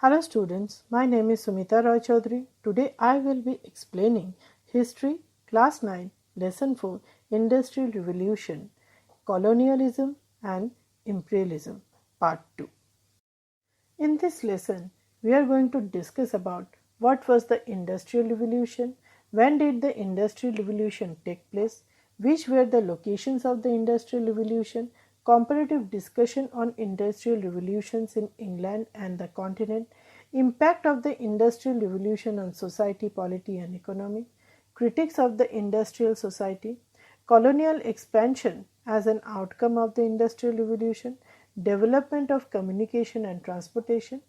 Hello students, my name is Sumita Roy Chaudhary. Today I will be explaining History, Class 9, Lesson 4, Industrial Revolution, Colonialism and Imperialism, Part 2. In this lesson, we are going to discuss about what was the Industrial Revolution, when did the Industrial Revolution take place, which were the locations of the Industrial Revolution, comparative discussion on industrial revolutions in England and the continent, impact of the Industrial Revolution on society, polity and economy, critics of the industrial society, colonial expansion as an outcome of the Industrial Revolution, development of communication and transportation,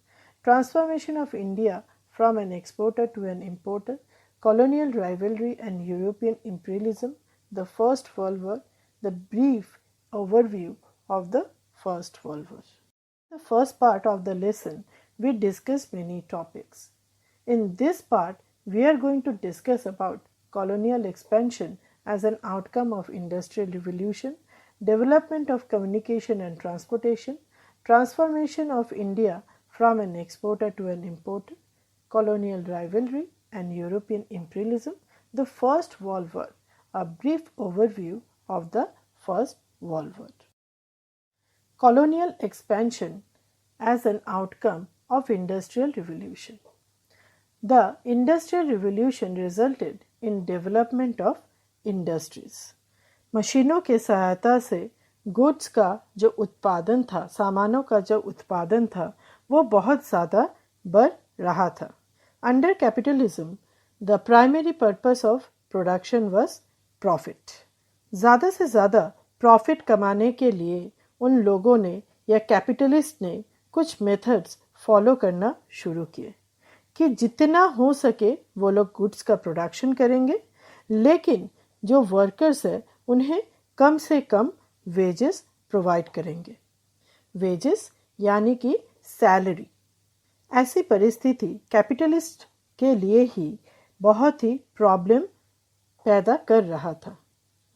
transformation of India from an exporter to an importer, colonial rivalry and European imperialism, the First World War, the brief overview of the First World War. In the first part of the lesson, we discussed many topics. In this part, we are going to discuss about colonial expansion as an outcome of Industrial Revolution, development of communication and transportation, transformation of India from an exporter to an importer, colonial rivalry and European imperialism, the First World War, a brief overview of the First World War. Colonial expansion as an outcome of Industrial Revolution. The Industrial Revolution resulted in development of industries. मशीनों के सहायता से goods का जो उत्पादन था, सामानों का जो उत्पादन था, वो बहुत ज़्यादा बढ़ रहा था. Under capitalism, the primary purpose of production was profit. ज़्यादा से ज़्यादा प्रॉफिट कमाने के लिए उन लोगों ने या कैपिटलिस्ट ने कुछ मेथड्स फॉलो करना शुरू किए कि जितना हो सके वो लोग गुड्स का प्रोडक्शन करेंगे, लेकिन जो वर्कर्स है उन्हें कम से कम वेजेस प्रोवाइड करेंगे. वेजेस यानी कि सैलरी. ऐसी परिस्थिति कैपिटलिस्ट के लिए ही बहुत ही प्रॉब्लम पैदा कर रहा था.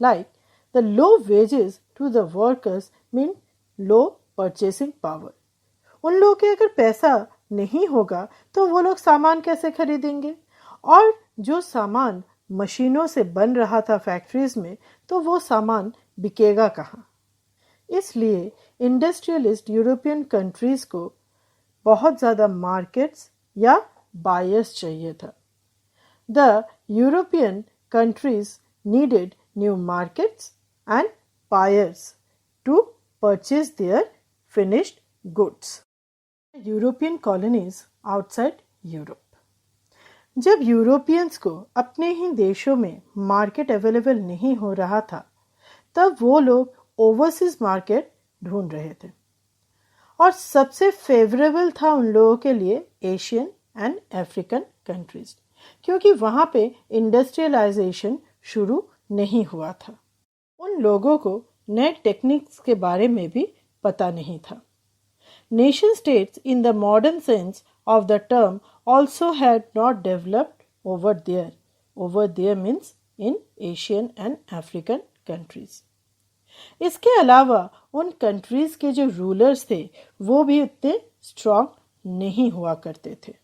Like the low wages to the workers mean low purchasing power. उन लोगों के अगर पैसा नहीं होगा तो वो लोग सामान कैसे खरीदेंगे, और जो सामान मशीनों से बन रहा था फैक्ट्रीज में, तो वो सामान बिकेगा कहाँ. इसलिए इंडस्ट्रियलिस्ट यूरोपियन कंट्रीज को बहुत ज़्यादा मार्केट्स या बायर्स चाहिए था. The European countries needed new markets and buyers to purchase their finished goods. European colonies outside Europe. जब यूरोपियंस को अपने ही देशों में मार्केट अवेलेबल नहीं हो रहा था, तब वो लोग ओवरसीज मार्केट ढूंढ रहे थे, और सबसे फेवरेबल था उन लोगों के लिए एशियन एंड अफ्रीकन कंट्रीज, क्योंकि वहाँ पे इंडस्ट्रियलाइजेशन शुरू नहीं हुआ था. उन लोगों को नए टेक्निक्स के बारे में भी पता नहीं था. Nation states in the modern sense of the term also had not developed over there. Over there means in Asian and African countries. इसके अलावा उन कंट्रीज के जो रूलर्स थे वो भी उतने स्ट्रॉन्ग नहीं हुआ करते थे.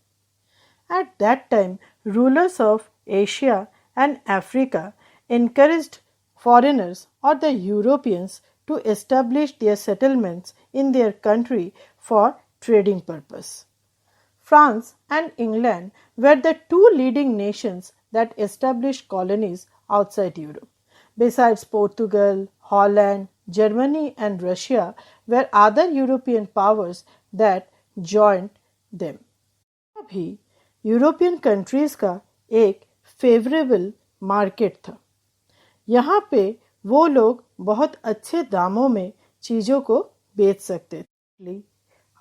At that time, rulers of Asia and Africa encouraged foreigners or the Europeans to establish their settlements in their country for trading purpose. France and England were the two leading nations that established colonies outside Europe. Besides Portugal, Holland, Germany and Russia were other European powers that joined them. अभी European countries का एक favourable market था. यहाँ पे वो लोग बहुत अच्छे दामों में चीज़ों को बेच सकते थे.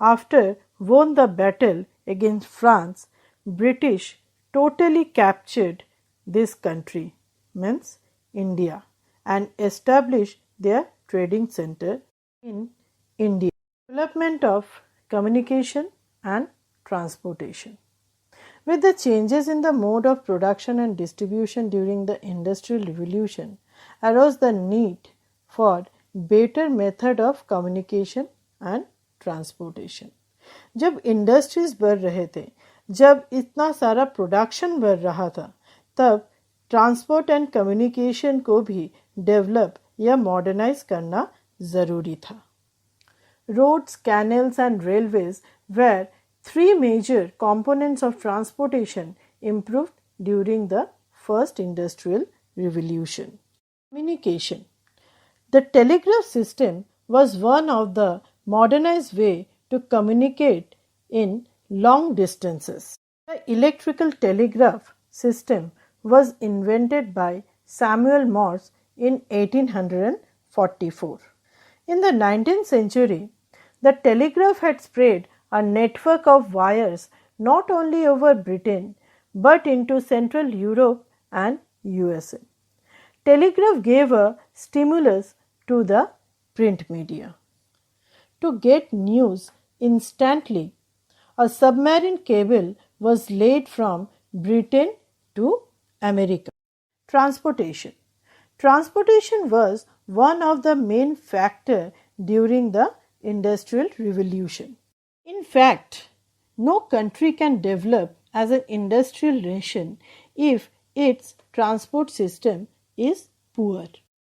After won the battle against France, British totally captured this country, means India, and established their trading center in India. Development of communication and transportation. With the changes in the mode of production and distribution during the Industrial Revolution, arose the need for better method of communication and transportation. जब industries बढ़ रहे थे, जब इतना सारा production बढ़ रहा था, तब ट्रांसपोर्ट एंड कम्युनिकेशन को भी डेवलप या मॉडर्नाइज करना ज़रूरी था. Roads, canals and railways were three major components of transportation improved during the first industrial revolution. Communication. The telegraph system was one of the modernized way to communicate in long distances. The electrical telegraph system was invented by Samuel Morse in 1844. In the 19th century, the telegraph had spread a network of wires not only over Britain but into Central Europe and USA. Telegraph gave a stimulus to the print media. To get news instantly, a submarine cable was laid from Britain to America. Transportation. Transportation was one of the main factors during the Industrial Revolution. In fact, no country can develop as an industrial nation if its transport system is poor.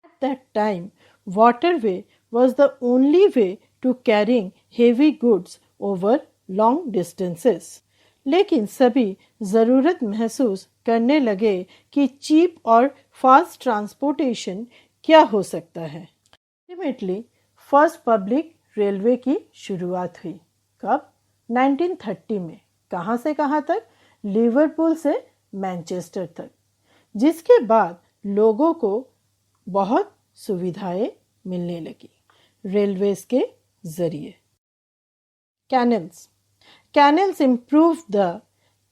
At that time, waterway was the only way to carrying heavy goods over long distances. लेकिन सभी ज़रूरत महसूस करने लगे कि cheap और fast transportation क्या हो सकता है. Ultimately, फर्स्ट पब्लिक रेलवे की शुरुआत हुई. कब? 1930 में. कहाँ से कहाँ तक? लिवरपूल से मैनचेस्टर तक. जिसके बाद लोगों को बहुत सुविधाएं मिलने लगी रेलवेज के जरिए. Canals. Canals improved the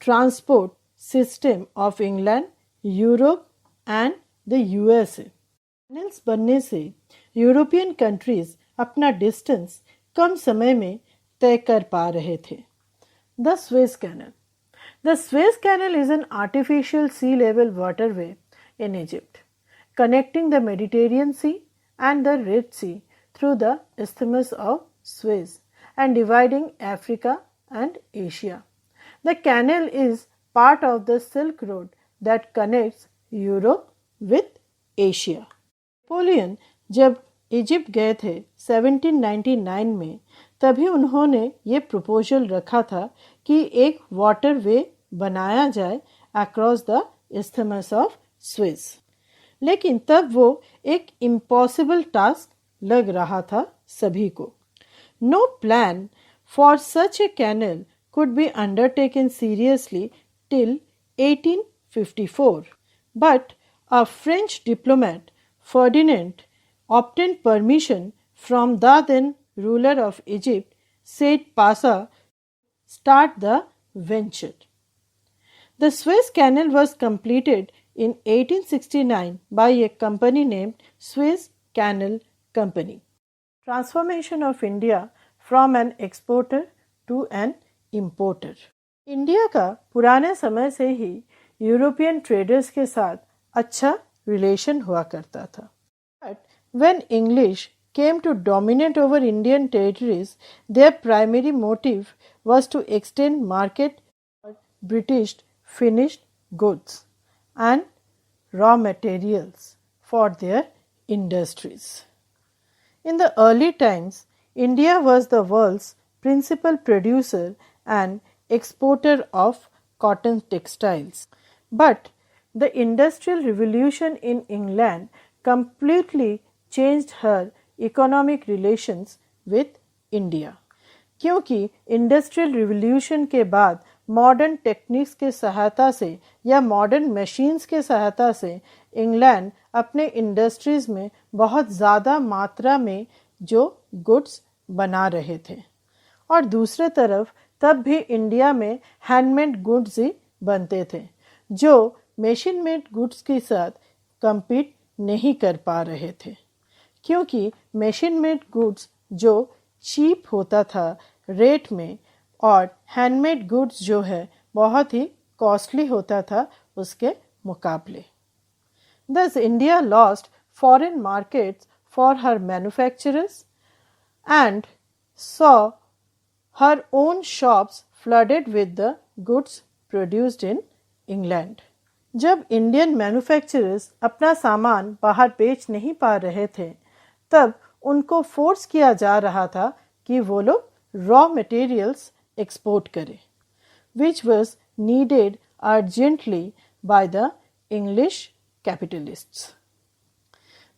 transport system of England, Europe and the USA. Canals बनने से यूरोपियन कंट्रीज अपना डिस्टेंस कम समय में तय कर पा रहे थे. The Suez Canal. The Suez Canal is an artificial sea level waterway in Egypt, connecting the Mediterranean Sea and the Red Sea through the Isthmus of Suez and dividing Africa and Asia. The canal is part of the Silk Road that connects Europe with Asia. Napoleon जब Egypt गए थे 1799 में, तभी उन्होंने ये proposal रखा था कि एक वाटरवे बनाया जाए across the isthmus of Swiss. लेकिन तब वो एक इम्पॉसिबल टास्क लग रहा था सभी को. No plan for such a canal could be undertaken seriously till 1854. But a French diplomat, Ferdinand, obtained permission from the then ruler of Egypt, Said Pasha, start the venture. The Suez Canal was completed in 1869 by a company named Suez Canal Company. Transformation of India from an exporter to an importer. India का पुराने समय से ही European traders के साथ अच्छा relation हुआ करता था. But when English came to dominate over Indian territories, their primary motive was to extend market for British finished goods and raw materials for their industries. In the early times, India was the world's principal producer and exporter of cotton textiles. But the Industrial Revolution in England completely changed her economic relations with India. क्योंकि industrial revolution के बाद modern techniques के सहायता से या modern machines के सहायता से इंग्लैंड अपने इंडस्ट्रीज में बहुत ज़्यादा मात्रा में जो गुड्स बना रहे थे. और दूसरे तरफ तब भी इंडिया में हैंडमेड गुड्स ही बनते थे जो मशीन मेड गुड्स के साथ compete नहीं कर पा रहे थे. क्योंकि मशीन मेड गुड्स जो चीप होता था रेट में और हैंडमेड गुड्स जो है बहुत ही कॉस्टली होता था उसके मुकाबले. Thus India lost foreign markets for her manufacturers and saw her own shops flooded with the goods produced in England. जब इंडियन मैन्युफैक्चरर्स अपना सामान बाहर बेच नहीं पा रहे थे, तब उनको फोर्स किया जा रहा था कि वो लोग रॉ मटेरियल्स एक्सपोर्ट करें, which was needed urgently by the English capitalists.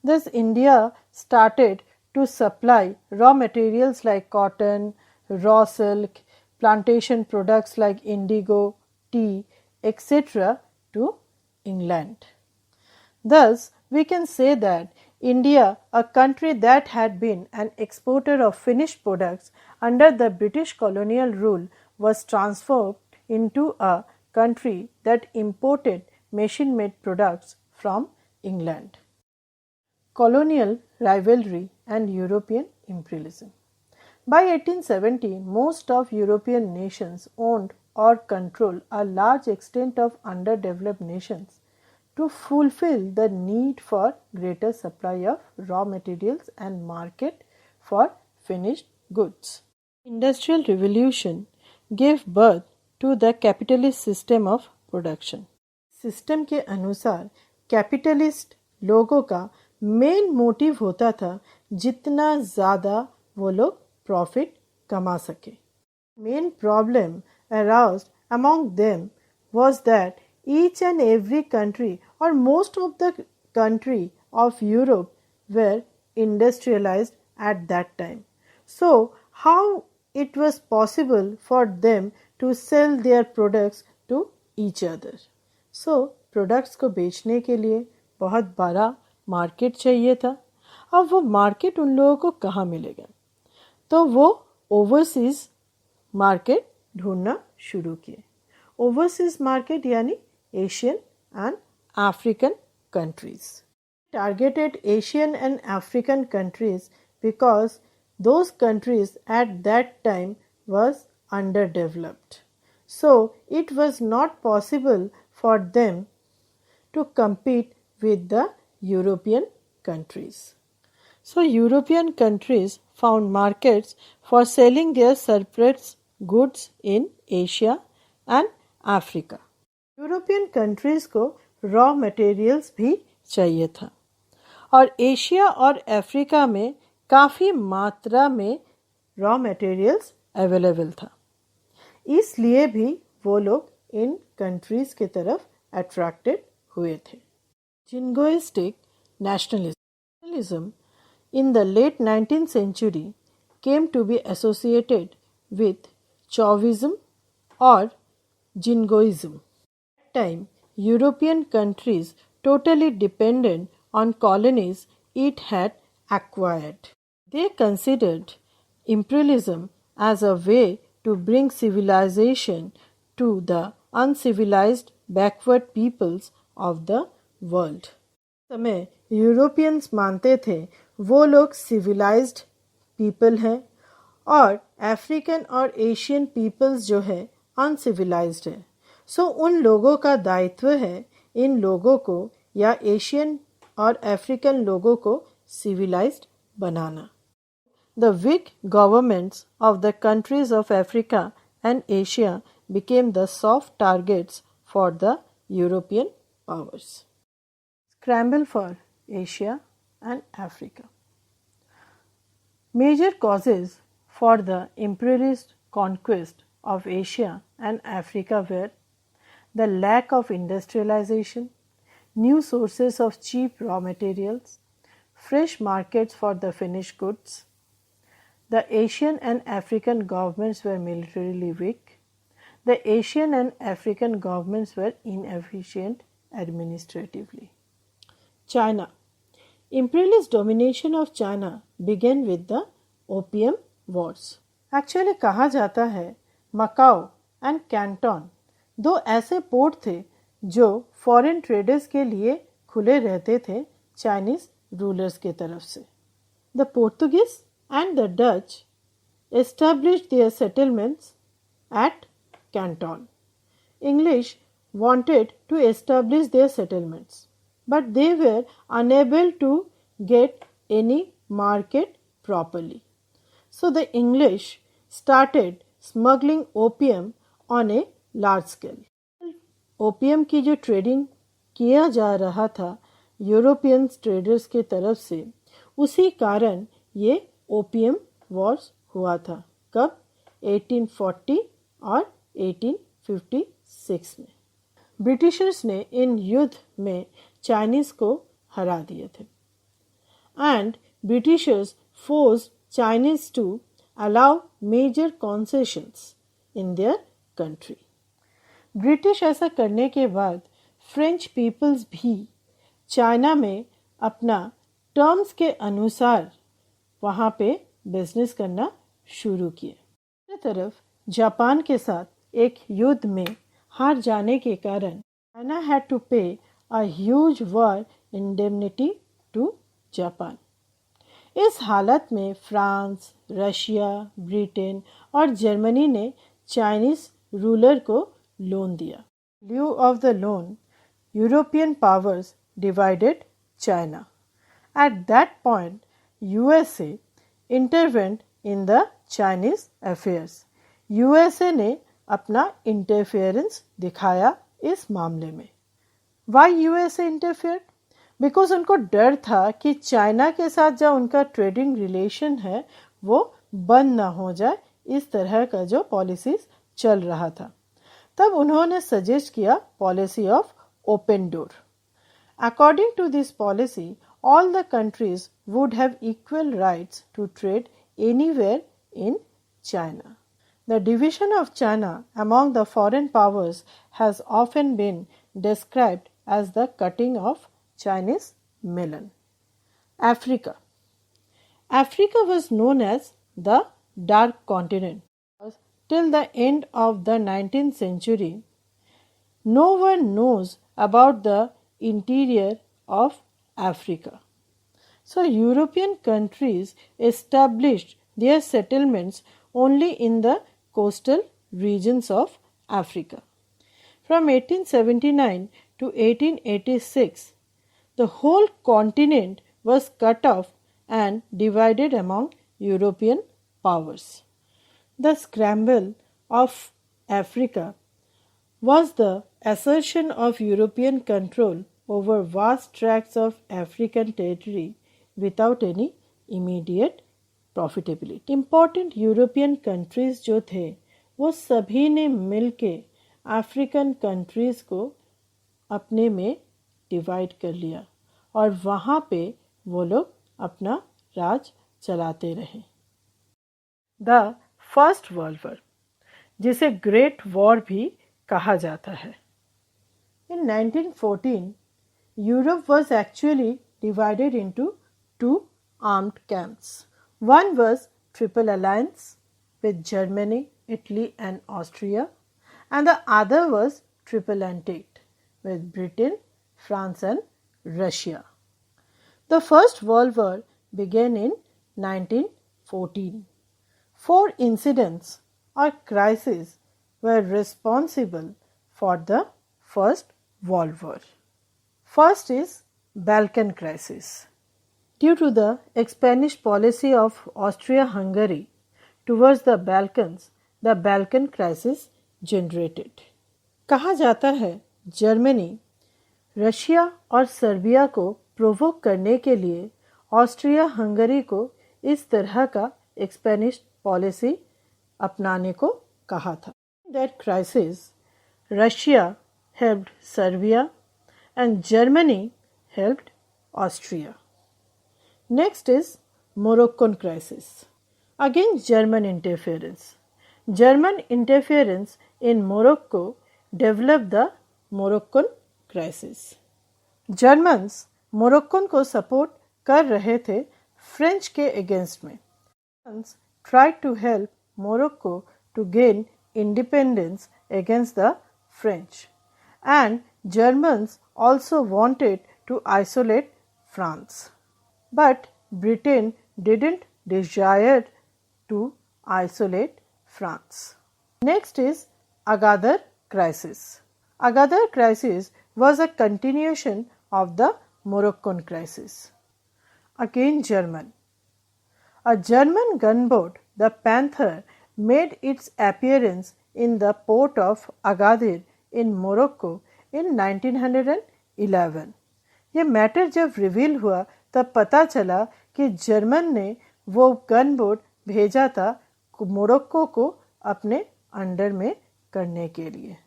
Thus, India started to supply raw materials like cotton, raw silk, plantation products like indigo, tea, etc. to England. Thus, we can say that India, a country that had been an exporter of finished products under the British colonial rule, was transformed into a country that imported machine-made products from England. Colonial rivalry and European imperialism. By 1870, most of European nations owned or controlled a large extent of underdeveloped nations to fulfill the need for greater supply of raw materials and market for finished goods. Industrial Revolution gave birth to the capitalist system of production. System के अनुसार capitalist लोगों का main motive होता था जितना ज़्यादा वो लोग प्रॉफिट कमा सके. Main problem aroused among them was that each and every country or most of the country of Europe were industrialized at that time. So how it was possible for them to sell their products to each other? So products को बेचने के लिए बहुत बड़ा market चाहिए था. अब वो मार्केट उन लोगों को कहाँ मिलेगा? तो वो ओवरसीज मार्केट ढूंढना शुरू किए. ओवरसीज मार्केट यानी Asian and African countries. Targeted Asian and African countries because those countries at that time was underdeveloped. So it was not possible for them to compete with the European countries. So European countries found markets for selling their surplus goods in Asia and Africa. European countries को raw materials भी चाहिए था और Asia और Africa में काफ़ी मात्रा में रॉ मटेरियल्स अवेलेबल था. इसलिए भी वो लोग इन कंट्रीज़ की तरफ अट्रैक्टेड हुए थे. Jingoistic nationalism in the late 19th century came to be associated with Chauvinism or Jingoism. At that time, European countries totally dependent on colonies it had acquired. They considered imperialism as a way to bring civilization to the uncivilized backward peoples of the world. समय Europeans मानते थे वो लोग civilised people हैं और African और Asian peoples जो है अनसिविलाइज्ड है. सो उन लोगों का दायित्व है इन लोगों को या एशियन और अफ्रीकन लोगों को सिविलाइज्ड बनाना. The weak governments of the countries of Africa and Asia became the soft targets for the European powers. Scramble for Asia and Africa. Major causes for the imperialist conquest of Asia and Africa were the lack of industrialization, new sources of cheap raw materials, fresh markets for the finished goods. The Asian and African governments were militarily weak. The Asian and African governments were inefficient administratively. China. Imperialist domination of China began with the Opium Wars. Actually कहा जाता है Macau and Canton दो ऐसे port थे जो foreign traders के लिए खुले रहते थे चाइनीज रूलर्स के तरफ से. The Portuguese and the Dutch established their settlements at Canton. English wanted to establish their settlements, but they were unable to get any market properly. So the English started smuggling opium on a large scale. Opium की जो trading किया जा रहा था European traders के तरफ से, उसी कारण ये ओपियम वॉर्स हुआ था। कब? 1840 और 1856 में। ब्रिटिशर्स ने इन युद्ध में चाइनीज को हरा दिए थे and Britishers forced Chinese to allow major concessions in their country. British ऐसा करने के बाद फ्रेंच पीपल्स भी चाइना में अपना टर्म्स के अनुसार वहाँ पे बिजनेस करना शुरू किए। दूसरी तरफ जापान के साथ एक युद्ध में हार जाने के कारण China had to pay a huge war indemnity to Japan. इस हालत में फ्रांस, रशिया, ब्रिटेन और जर्मनी ने चाइनीज रूलर को लोन दिया। Due of the loan, European powers divided China. At that point, USA intervened in the Chinese affairs. USA ने अपना interference दिखाया इस मामले में। Why USA interfered? Because उनको डर था कि चाइना के साथ जो उनका ट्रेडिंग रिलेशन है वो बंद ना हो जाए, इस तरह का जो पॉलिसीज चल रहा था। तब उन्होंने सजेस्ट किया policy of open door. According to this policy, all the countries would have equal rights to trade anywhere in China. The division of China among the foreign powers has often been described as the cutting of Chinese melon. Africa. Africa was known as the Dark Continent. Till the end of the 19th century, no one knows about the interior of Africa. So European countries established their settlements only in the coastal regions of Africa. From 1879 to 1886, the whole continent was cut off and divided among European powers. The scramble of Africa was the assertion of European control over vast tracts of African territory without any immediate profitability. Important European countries जो थे वो सभी ने मिलके African countries को अपने में divide कर लिया और वहाँ पे वो लोग अपना राज चलाते रहे। द फर्स्ट वर्ल्ड वॉर, जिसे ग्रेट वॉर भी कहा जाता है। In 1914, Europe was actually divided into two armed camps. One was Triple Alliance with Germany, Italy and Austria, and the other was Triple Entente with Britain, France and Russia. The First World War began in 1914. 4 incidents or crises were responsible for the First World War. First is Balkan Crisis. Due to the Spanish policy of Austria-Hungary towards the Balkan Crisis generated. कहा जाता है Germany Russia और Serbia को provoke करने के लिए Austria Hungary को इस तरह का स्पेनिश पॉलिसी अपनाने को कहा था। That crisis, Russia helped Serbia and Germany helped Austria. Next is Moroccan Crisis. Again German interference. German interference in Morocco developed the Moroccan Crisis. Germans Moroccan को सपोर्ट कर रहे थे फ्रेंच के अगेंस्ट में. Germans tried to help Morocco to gain independence against the French, and Germans also wanted to isolate France. But Britain didn't desire to isolate France. Next is Agatha Crisis. Agatha Crisis was a continuation of the Moroccan Crisis. Again German. A German gunboat, the Panther, made its appearance in the port of Agadir in Morocco in 1911. ये matter जब reveal हुआ तब पता चला कि German ने वो gun boat भेजा था मोरक्को को अपने अंडर में करने के लिए.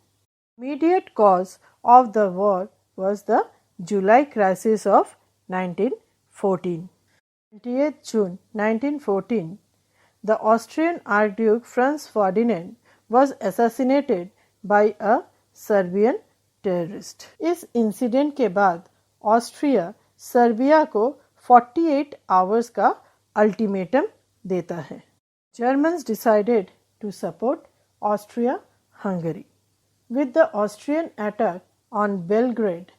Immediate cause of the war was the July crisis of 1914. 28th June 1914, the Austrian Archduke Franz Ferdinand was assassinated by a Serbian terrorist. इस इंसिडेंट के बाद ऑस्ट्रिया सर्बिया को 48 आवर्स का अल्टीमेटम देता है. Germans decided to support Austria-Hungary. With the Austrian attack on Belgrade,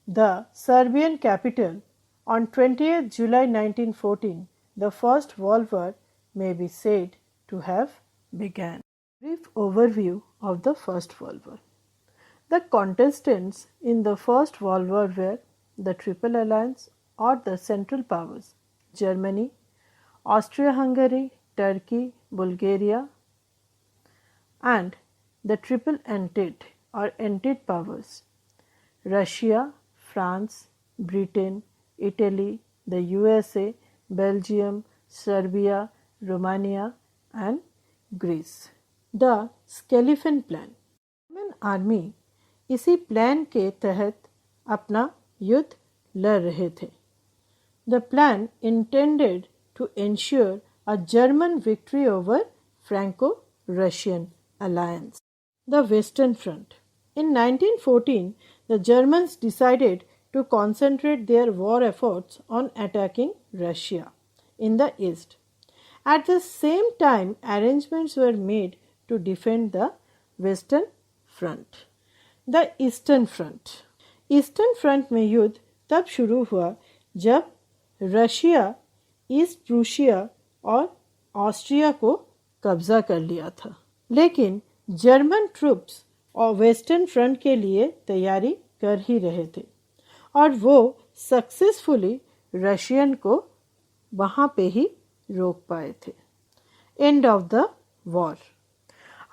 the Serbian capital, on 20th July 1914, the First World War may be said to have begun. Brief overview of the First World War. The contestants in the First World War were the Triple Alliance or the Central Powers: Germany, Austria-Hungary, Turkey, Bulgaria, and the Triple Entente or Entente Powers: Russia, France, Britain, Italy, the USA, Belgium, Serbia, Romania, and Greece. The Schlieffen Plan. German Army इसी plan के तहत अपना युद्ध लड़ रहे थे. The plan intended to ensure a German victory over Franco-Russian alliance. The Western Front. In 1914, the Germans decided to concentrate their war efforts on attacking Russia in the east. At the same time, arrangements were made to defend the Western Front. The Eastern Front. Eastern front में युद्ध तब शुरू हुआ जब Russia east Prussia और Austria को कब्जा कर लिया था. लेकिन जर्मन ट्रूप्स और वेस्टर्न फ्रंट के लिए तैयारी कर ही रहे थे और वो सक्सेसफुली रशियन को वहाँ पे ही रोक पाए थे. End of the war.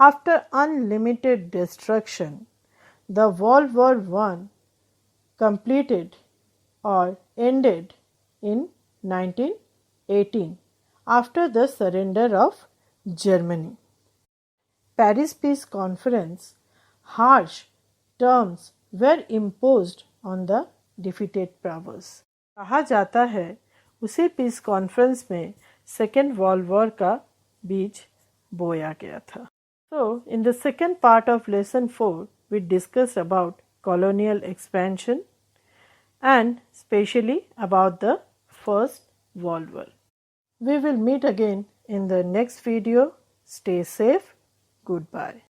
After unlimited destruction, the World War I completed or ended in 1918 after the surrender of Germany. Paris Peace Conference. Harsh terms were imposed on the defeated powers. कहा जाता है उसी piece conference में second world war का बीज बोया गया था. So, in the second part of lesson 4, we discussed about colonial expansion and especially about the First World War. We will meet again in the next video. Stay safe. Goodbye.